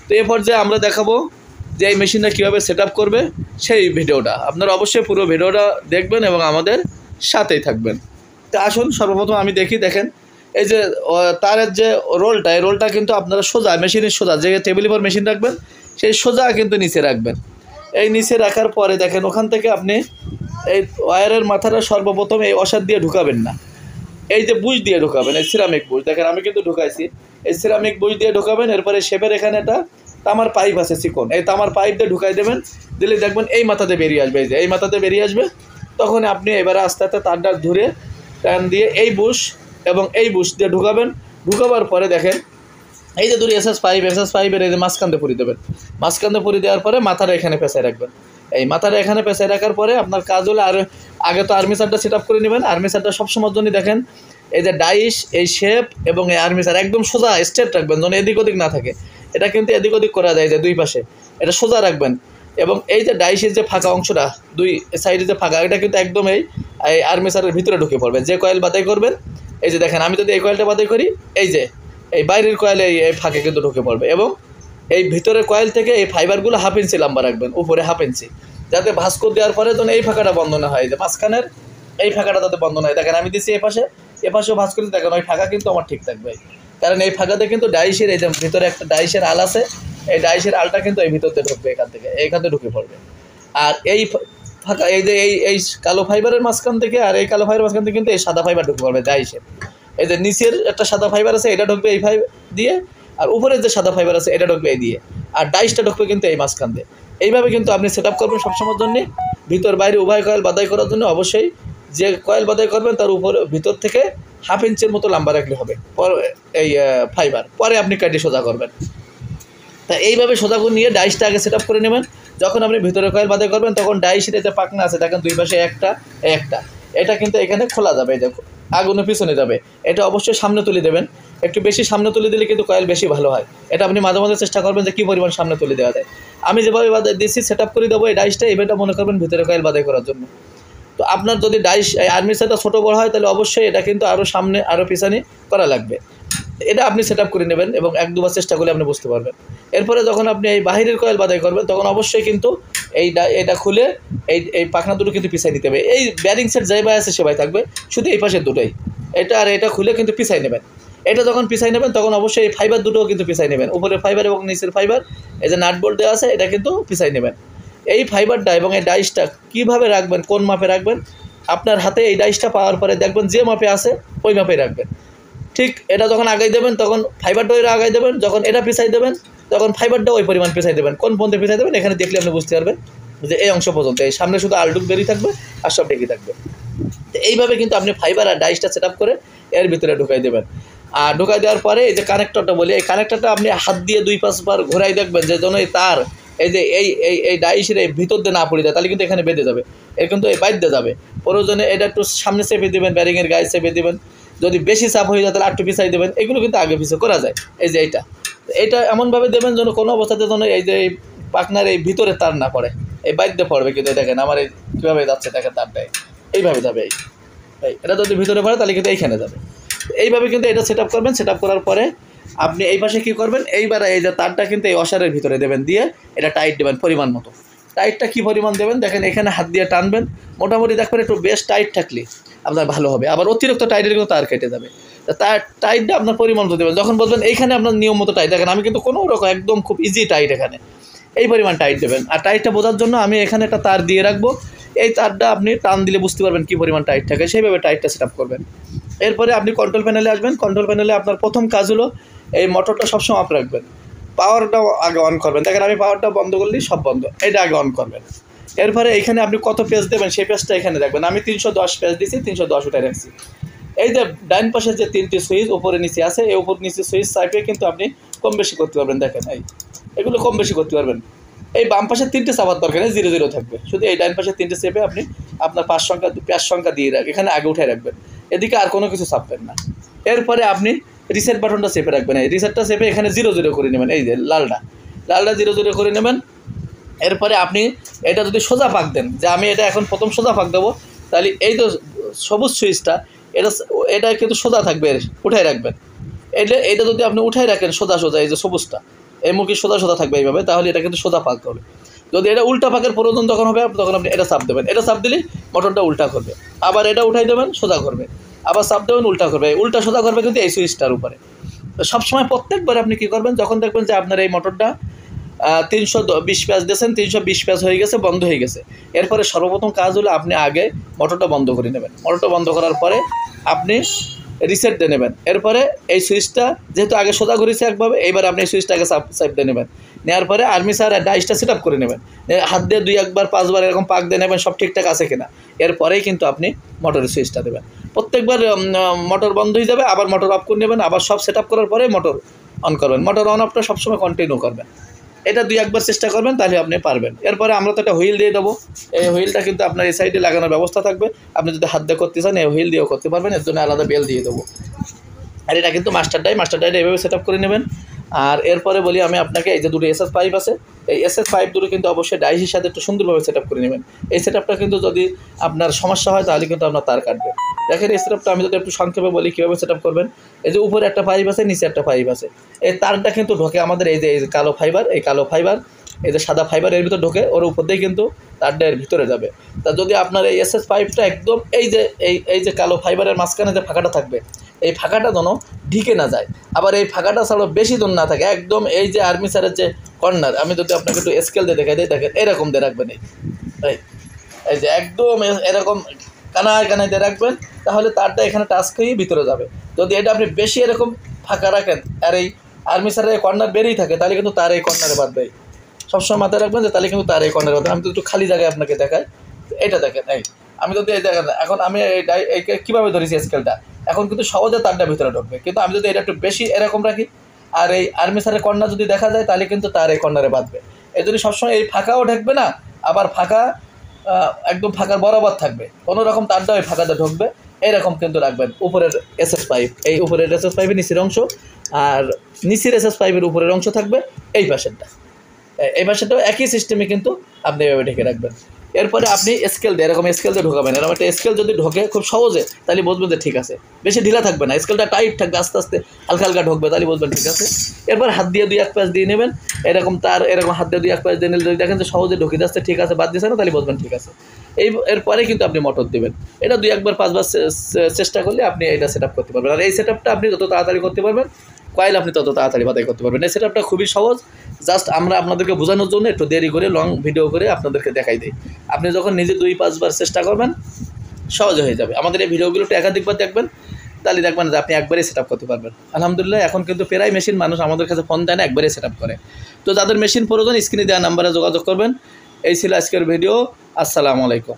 তো এই পর্যায়ে আমরা দেখাবো যে এই মেশিনটা কীভাবে সেট আপ করবে সেই ভিডিওটা। আপনারা অবশ্যই পুরো ভিডিওটা দেখবেন এবং আমাদের সাথেই থাকবেন। তো আসুন সর্বপ্রথম আমি দেখেন এই যে তারের যে রোলটা, এই রোলটা কিন্তু আপনারা সোজা মেশিনের সোজা যে টেবিলের উপর মেশিন রাখবেন সেই সোজা কিন্তু নিচে রাখবেন। এই নিচে রাখার পরে দেখেন ওখান থেকে আপনি এই ওয়্যারের মাথাটা সর্বপ্রথম এই অসার দিয়ে ঢুকাবেন না, এই যে বুশ দিয়ে ঢুকাবেন, এই সিরামিক বুশ। দেখেন আমি কিন্তু ঢুকাইছি, এই সিরামিক বুশ দিয়ে ঢুকাবেন। এরপরে শেপের এখানে একটা তামার পাইপ আছে চিকন, এই তামার পাইপ দিয়ে ঢুকাই দেবেন। দিলে দেখবেন এই মাথাতে বেরিয়ে আসবে, এই যে এই মাথাতে বেরিয়ে আসবে। তখন আপনি এবারে আস্তে আস্তে তারটা ধরে টান দিয়ে এই বুশ এবং এই বুশ দিয়ে ঢুকাবেন। ঢুকাবার পরে দেখেন এই যে দুটো এসএস পাইপের এই যে মাঝখানতে পুরি দেবেন। মাঝখানতে পুরি দেওয়ার পরে মাথাটা এখানে পেঁচায় রাখবেন। এই মাথাটা এখানে পেঁচায় রাখার পরে আপনার কাজ হলো আর আগে তো আর্মিচারটা সেট আপ করে নেবেন। আর্মিচারটা সবসময়ের জন্য দেখেন এই যে ডাইস, এই শেপ এবং এই আর্মিচার একদম সোজা স্ট্রেট রাখবেন, যেন এদিক ওদিক না থাকে। এটা কিন্তু এদিক ওদিক করা যায় যে দুই পাশে, এটা সোজা রাখবেন। এবং এই যে ডাইসের যে ফাঁকা অংশটা, দুই সাইডে যে ফাঁকা, এটা কিন্তু একদম এই আর্মিচারের ভিতরে ঢুকে পড়বে। যে কয়েল বাদাই করবেন, এই যে দেখেন আমি যদি এই কয়েলটা বাদাই করি, এই যে এই বাইরের কয়েলে এই ফাঁকে কিন্তু ঢুকে পড়বে। এবং এই ভিতরের কয়েল থেকে এই ফাইবারগুলো 1/2 ইঞ্চি লম্বা রাখবেন, উপরে 1/2 ইঞ্চি, যাতে ভাস্কর দেওয়ার পরে যেন এই ফাঁকাটা বন্ধ না হয়, যে মাঝখানের এই ফাঁকাটা যাতে বন্ধ না হয়। দেখেন আমি দিচ্ছি এপাশেও ভাস্কর, দেখেন ওই ফাঁকা কিন্তু আমার ঠিক থাকবে। কারণ এই ফাঁকাতে কিন্তু ডাইসের এই যে ভিতরে একটা ডাইসের আল আছে, এই ডাইসের আলটা কিন্তু এই ভিতরতে ঢুকবে, এইখানে ঢুকে পড়বে। আর এই ফাঁকা এই যে এই কালো ফাইবারের মাঝখান থেকে আর এই কালো ফাইবারের মাঝখান থেকে কিন্তু এই সাদা ফাইবার ঢুকে পড়বে ডাইসের। এই যে নিচের একটা সাদা ফাইবার আছে, এটা ঢুকবে এই ফাইবার দিয়ে, আর উপরের যে সাদা ফাইবার আছে এটা ঢুকবে এই দিয়ে, আর ডাইসটা ঢুকবে কিন্তু এই মাঝখান দিয়ে। এইভাবে কিন্তু আপনি সেট আপ করবেন সবসময়ের জন্যে। ভিতর বাইরে উভয় কয়েল বাদাই করার জন্য অবশ্যই যে কয়েল বাদাই করবেন তার উপরে ভিতর থেকে 1/2 ইঞ্চির মতো লম্বা রাখলে হবে এই ফাইবার। পরে আপনি কাটি সোজা করবেন। তা এইভাবে সোজা করে নিয়ে ডাইসটা আগে সেট আপ করে নেবেন। যখন আপনি ভিতরে কয়েল বাদাই করবেন তখন ডাইসের যে পাকনা আছে দেখেন দুই পাশে একটা, এটা কিন্তু এখানে খোলা যাবে, এই দেখো আগুনে পিছনে যাবে। এটা অবশ্যই সামনে তুলে দেবেন, একটু বেশি সামনে তুলে দিলে কিন্তু কয়েল বেশি ভালো হয়। এটা আপনি মাঝে মাঝে চেষ্টা করবেন যে কী পরিমাণ সামনে তুলে দেওয়া যায়। আমি যেভাবে বাদাই দিয়েছি সেট আপ করে দেবো এই ডাইসটা, এবারটা মনে করবেন ভিতরে কয়েল বাদাই করার জন্য। তো আপনার যদি ডাইস আর্মিচারটা ছোটো বড় হয় তাহলে অবশ্যই এটা কিন্তু আরও সামনে আরও পিছনে করা লাগবে। এটা আপনি সেট আপ করে নেবেন এবং 1-2 বার চেষ্টা করলে আপনি বুঝতে পারবেন। এরপরে যখন আপনি এই বাহিরের কয়েল বাদাই করবেন তখন অবশ্যই কিন্তু এটা খুলে এই পাখনা দুটো কিন্তু পিছাই নিতে হবে। এই ব্যারিং সেট যেই ভাই আছে সেবাই থাকবে, শুধু এই পাশের দুটোই, এটা আর এটা খুলে কিন্তু পিছাই নেবেন। এটা যখন পিছাই নেবেন তখন অবশ্যই এই ফাইবার দুটোও কিন্তু পিছাই নেবেন, উপরের ফাইবার এবং নিচের ফাইবার, এই যে নাট বোল্ট দেওয়া আছে এটা কিন্তু পিছাই নেবেন। এই ফাইবারটা এবং এই ডাইসটা কীভাবে রাখবেন, কোন মাপে রাখবেন, আপনার হাতে এই ডাইসটা পাওয়ার পরে দেখবেন যে মাপে আছে ওই মাপেই রাখবেন। ঠিক এটা যখন আগাই দেবেন তখন ফাইবারটাও এরা আগাই দেবেন, যখন এটা পিছাই দেবেন তখন ফাইবারটাও ওই পরিমাণ পিছাই দেবেন। কোন পর্যন্ত পিছাই দেবেন এখানে দেখলে আপনি বুঝতে পারবেন যে এই অংশ পর্যন্ত, এই সামনে শুধু আলটুক বেরিয়ে থাকবে আর সব ঢেকে থাকবে। তো এইভাবে কিন্তু আপনি ফাইবার আর ডাইসটা সেট আপ করে এর ভিতরে ঢুকাই দেবেন। আর ঢুকাই দেওয়ার পরে এই যে কানেক্টরটা বলি, এই কানেক্টরটা আপনি হাত দিয়ে 2-5 বার ঘোরাই দেখবেন যে যেন এই তার এই যে এই ডাইসের এই ভিতর দিয়ে না পড়ে যায়, তাহলে কিন্তু এখানে বেঁধে যাবে, এর কিন্তু এই বাইর দিয়ে যাবে। প্রয়োজনে এটা একটু সামনে চেপে দেবেন, ব্যারিংয়ের গায়ে চেপে দেবেন। যদি বেশি চাপ হয়ে যায় তাহলে একটু পিছাই দেবেন। এগুলো কিন্তু আগে পিছিয়ে করা যায়। এই যে এইটা এমনভাবে দেবেন যেন কোনো অবস্থাতে যেন এই যে এই পাখনার এই ভিতরে তার না পড়ে, এই বাইর দিয়ে পড়বে। কিন্তু দেখেন আমার এই কীভাবে যাচ্ছে, দেখেন তারটাই এইভাবে যাবে, এটা যদি ভিতরে পড়ে তাহলে কিন্তু এইখানে যাবে। এইভাবে কিন্তু এটা সেট আপ করবেন। সেট আপ করার পরে আপনি এই পাশে কী করবেন, এইবার এই যে তারটা কিন্তু এই অসারের ভিতরে দেবেন, দিয়ে এটা টাইট দেবেন পরিমাণ মতো। টাইটটা কী পরিমাণ দেবেন দেখেন, এখানে হাত দিয়ে টানবেন, মোটামুটি দেখবেন একটু বেশ টাইট থাকলে আপনার ভালো হবে। আবার অতিরিক্ত টাইটের কিন্তু তার কেটে যাবে। তার টাইটটা আপনার পরিমাণ মতো দেবেন। যখন বলবেন এইখানে আপনার নিয়ম মতো টাইট, দেখেন আমি কিন্তু কোনো রকম একদম খুব ইজি টাইট, এখানে এই পরিমাণ টাইট দেবেন। আর টাইটটা বোঝার জন্য আমি এখানে একটা তার দিয়ে রাখবো, এই তারটা আপনি টান দিলে বুঝতে পারবেন কী পরিমাণ টাইট থাকে, সেইভাবে টাইটটা সেট আপ করবেন। এরপরে আপনি কন্ট্রোল প্যানেলে আসবেন। কন্ট্রোল প্যানেলে আপনার প্রথম কাজ হলো এই মোটরটা সবসময় অফ রাখবেন, পাওয়ারটাও আগে অন করবেন। দেখেন আমি পাওয়ারটা বন্ধ করলেই সব বন্ধ, এটা আগে অন করবেন। এরপরে এখানে আপনি কত পেজ দেবেন সেই পেজটা এখানে দেখবেন। আমি 310 পেজ দিয়েছি, 310 উঠাই রাখছি। এই যে ডাইন পাশে যে 3টি সুইচ উপরে নিচে আছে, এই উপর নিচে সুইচ চাইপে কিন্তু আপনি কম বেশি করতে পারবেন। দেখেন এগুলো কম বেশি করতে পারবেন। এই বাম পাশে 3টে চাপার দরকার নেই, 0 থাকবে। শুধু এই ডাইন পাশে 3টে চেপে আপনি আপনার পেজ সংখ্যা দিয়ে এখানে আগে উঠে রাখবেন, এদিকে আর কোনো কিছু চাপবেন না। এরপরে আপনি রিসেট বাটনটা চেপে রাখবেন, এই রিসেটটা চেপে এখানে 0 করে নেবেন, এই যে লালটা 0 করে নেবেন। এরপরে আপনি এটা যদি সোজা পাক দেন, যে আমি এটা এখন প্রথম সোজা পাক দেবো, তাহলে এই তো সবুজ সুইচটা এটা কিন্তু সোজা থাকবে, উঠাই রাখবেন। এটা যদি আপনি উঠাই রাখেন সোজা এই যে সবুজটা, এই মুখে সোজা সোজা থাকবে এইভাবে, তাহলে এটা কিন্তু সোজা পাক হবে। যদি এটা উল্টা পাকের প্রয়োজন যখন হবে তখন আপনি এটা চাপ দেবেন, এটা চাপ দিলেই মোটরটা উল্টা করবে, আবার এটা উঠাই দেবেন সোজা করবে, আবার চাপ দেবেন উল্টা করবে, উল্টা সোজা করবে কিন্তু এই সুইচটার উপরে। সবসময় প্রত্যেকবার আপনি কী করবেন, যখন দেখবেন যে আপনার এই মোটরটা 320 প্যাচ দিয়েছেন, 320 প্যাচ হয়ে গেছে, বন্ধ হয়ে গেছে, এরপরে সর্বপ্রথম কাজ হলো আপনি আগে মোটরটা বন্ধ করে নেবেন। মোটরটা বন্ধ করার পরে আপনি রিসেট দিয়ে নেবেন। এরপরে এই সুইচটা যেহেতু আগে সোজা ঘুরেছে একভাবে, এইবার আপনি এই সুইচটাকে চাপ দিয়ে নেবেন। নেওয়ার পরে আর্মেচার আর ডাইসটা সেট আপ করে নেবেন, হাত দিয়ে 2-1 বার 5 বার এরকম পাক দিয়ে নেবেন, সব ঠিকঠাক আছে কিনা। এরপরেই কিন্তু আপনি মোটরের সুইচটা দেবেন। প্রত্যেকবার মোটর বন্ধ হয়ে যাবে, আবার মোটর অফ করে নেবেন, আবার সব সেট আপ করার পরে মোটর অন করবেন। মোটর অন অফটা সবসময় কন্টিনিউ করবেন। এটা 2-1 বার চেষ্টা করবেন, তাহলে আপনি পারবেন। এরপরে আমরা তো একটা হুইল দিয়ে দেবো, এই হুইলটা কিন্তু আপনার এই সাইডে লাগানোর ব্যবস্থা থাকবে। আপনি যদি হাত দিয়ে করতে চান এই হুইল দিয়েও করতে পারবেন, এর জন্য আলাদা বেল দিয়ে দেবো। আর এটা কিন্তু মাস্টার ডাইটা এভাবে সেট আপ করে নেবেন। আর এরপরে বলি আমি আপনাকে, এই যে দুটো এসএস পাইপ আছে, এই এসএস পাইপ দুটো কিন্তু অবশ্যই ডাইসের সাথে একটু সুন্দরভাবে সেট আপ করে নেবেন। এই সেট আপটা কিন্তু যদি আপনার সমস্যা হয় তাহলে কিন্তু আপনার তার কাটবে। দেখেন এই সেট আপটা আমি যদি একটু সংক্ষেপে বলি কীভাবে সেট আপ করবেন। এই যে উপরে একটা পাইপ আছে, নিচে একটা পাইপ আছে, এই তারটা কিন্তু ঢোকে আমাদের এই যে কালো ফাইবার, এই কালো ফাইবার, এই যে সাদা ফাইবার এর ভিতর ঢোকে, ওর উপর দিয়ে কিন্তু তারটা এর ভিতরে যাবে। তা যদি আপনার এই এসএস পাইপটা একদম এই যে কালো ফাইবারের মাঝখানে যে ফাঁকাটা থাকবে, এই ফাঁকাটা যেন ঢিকে না যায়, আবার এই ফাঁকাটা ছাড়াও বেশি দূর না থাকে, একদম এই যে আর্মিচারের যে কর্নার, আমি যদি আপনাকে একটু স্কেল দিয়ে দেখাই দিই, দেখেন এরকম দিয়ে রাখবেন। এই যে একদম এরকম কানায় কানায় দিয়ে রাখবেন, তাহলে তারটা এখানে টাচ খেয়ে ভিতরে যাবে। যদি এটা আপনি বেশি এরকম ফাঁকা রাখেন আর এই আর্মিচারের কর্নার বেরিয়ে থাকে, তাহলে কিন্তু তার এই কর্নারে বাঁধবে। সবসময় মাথায় রাখবেন যে তাহলে কিন্তু তার এই কর্নারে বাঁধবে। আমি তো একটু খালি জায়গায় আপনাকে দেখাই, এটা দেখেন, এই আমি যদি এই দেখেন, এখন আমি এই কীভাবে ধরেছি স্কেলটা, এখন কিন্তু সহজে তারটা ভিতরে ঢুকবে। কিন্তু আমি যদি এটা একটু বেশি এরকম রাখি আর এই আর্মিচারের কর্নার যদি দেখা যায়, তাহলে কিন্তু তার এই কর্নারে বাঁধবে। এই জন্য সবসময় এই ফাঁকাও ঢুকবে না, আবার ফাঁকা একদম ফাঁকার বরাবর থাকবে, কোনো রকম তারটাও এই ফাঁকাতে ঢুকবে, এইরকম কিন্তু রাখবেন। উপরের এসএস পাইপ, এই উপরের এসএস পাইপের নিচের অংশ, আর নিচের এসএস পাইপের উপরের অংশ থাকবে এই পাশেরটা, এই পাশেরটাও একই সিস্টেমে কিন্তু আপনি এভাবে ঢেকে রাখবেন। এরপরে আপনি স্কেল দিয়ে এরকম স্কেল দিয়ে ঢোকাবেন। এরকম একটা স্কেল যদি ঢোকে খুব সহজে, তাহলে বুঝবেন যে ঠিক আছে, বেশি ঢিলা থাকবে না, স্কেলটা টাইট থাকবে, আস্তে আস্তে হালকা হালকা ঢুকবে, তাহলে বুঝবেন ঠিক আছে। এরপর হাত দিয়ে 2-1 প্যাচ দিয়ে নেবেন, এরকম তার এরকম হাত দিয়ে 2-1 প্যাচ দিয়ে নিলে যদি দেখেন যে সহজে ঢুকে যাচ্ছে, ঠিক আছে, বাদ দিচ্ছে না, তাহলে বুঝবেন ঠিক আছে। এরপরে কিন্তু আপনি মোটর দেবেন। এটা 2-1 বার 5 বার চেষ্টা করলে আপনি এটা সেট আপ করতে পারবেন। আর এই সেট আপটা আপনি যত তাড়াতাড়ি করতে পারবেন, কয়েল আপনি তত তাড়াতাড়ি বাদাই করতে পারবেন। এই সেট আপটা খুবই সহজ, জাস্ট আমরা আপনাদেরকে বোঝানোর জন্য একটু দেরি করে লং ভিডিও করে আপনাদেরকে দেখাই দিই। আপনি যখন নিজে 2-5 বার চেষ্টা করবেন সহজে হয়ে যাবে। আমাদের এই ভিডিওগুলো একটু একাধিকবার দেখবেন, তাহলে দেখবেন যে আপনি একবারেই সেট আপ করতে পারবেন। আলহামদুলিল্লাহ এখন কিন্তু প্রায় মেশিন মানুষ আমাদের কাছে ফোন দেয় না, একবারেই সেট আপ করে। তো যাদের মেশিন প্রয়োজন স্ক্রিনে দেওয়া নাম্বারে যোগাযোগ করবেন। এই ছিল আজকের ভিডিও। আসসালামু আলাইকুম।